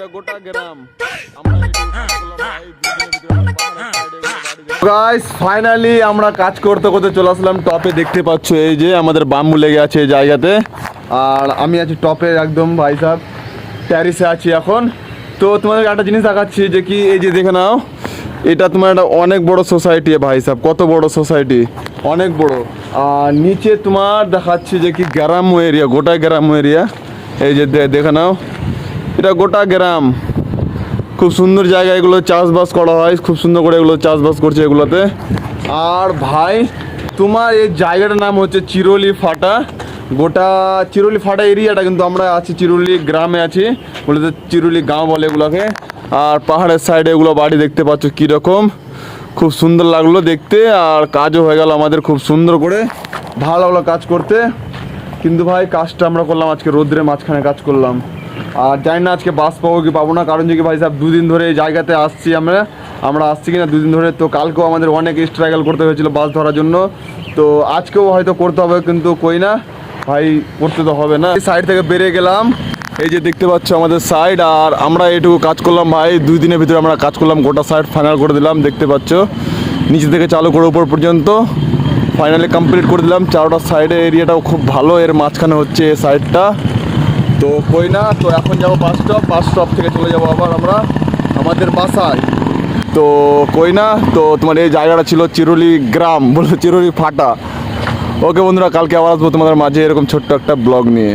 এটা গোটা গ্রাম। Guys finally আমরা কাজ করতে করতে চলে আসলাম টপে। দেখতে পাচ্ছ এই যে আমাদের বাম্বু লেগে আছে এই জায়গাতে, আর আমি আছি টপে একদম ভাই সাহেব ট্যারিসে আছি এখন। তো তোমাদের একটা জিনিস দেখাচ্ছি যে কি এই যে দেখে নাও, এটা তোমার একটা অনেক বড় সোসাইটি ভাই সাহেব, কত বড় সোসাইটি, অনেক বড়। আর নিচে তোমার দেখাচ্ছি যে কি গ্রাম এরিয়া, গোটা গ্রাম এরিয়া। এই যে দেখে নাও, এটা গোটা গ্রাম, খুব সুন্দর জায়গা। এগুলো চাষবাস করা হয়, খুব সুন্দর করে এগুলো চাষবাস করছে এগুলোতে। আর ভাই তোমার এই জায়গাটার নাম হচ্ছে চিরলি ফাটা। গোটা চিরলি ফাটা এরিয়াটা, কিন্তু আমরা আছি চিরলি গ্রামে আছি, বলতে চিরলি গাঁও বলে এগুলোকে। আর পাহাড়ের সাইডে এগুলো বাড়ি দেখতে পাচ্ছ কীরকম, খুব সুন্দর লাগলো দেখতে। আর কাজও হয়ে গেল আমাদের খুব সুন্দর করে, ভালো লাগলো কাজ করতে। কিন্তু ভাই কাজটা আমরা করলাম আজকে রোদ্রের মাঝখানে কাজ করলাম। আর জানি না আজকে বাস পাবো কি পাবো না, কারণ যে কি ভাই সাহেব দুদিন ধরে এই জায়গাতে আসছি আমরা আসছি কিনা দুদিন ধরে। তো কালকেও আমাদের অনেক স্ট্রাগল করতে হয়েছিল বাস ধরার জন্য, তো আজকেও হয়তো করতে হবে, কিন্তু কই না ভাই, করতে তো হবে না। এই সাইড থেকে বেরিয়ে গেলাম, এই যে দেখতে পাচ্ছ আমাদের সাইড। আর আমরা এইটুকু কাজ করলাম ভাই, 2 দিনের ভিতরে আমরা কাজ করলাম, গোটা সাইড ফাইনাল করে দিলাম। দেখতে পাচ্ছ নিচে থেকে চালু করে উপর পর্যন্ত ফাইনালি কমপ্লিট করে দিলাম। 4টা সাইডে এরিয়াটাও খুব ভালো, এর মাঝখানে হচ্ছে এই সাইডটা। তো কই না, তো এখন যাবো বাস স্টপ থেকে চলে যাবো আবার আমরা আমাদের বাসায়। তো কই না, তো তোমার এই জায়গাটা ছিল চিরলি গ্রাম, বলতে চিরলি ফাটা। ওকে বন্ধুরা, কালকে আবার আসবো তোমাদের মাঝে এরকম ছোট্ট একটা ব্লগ নিয়ে।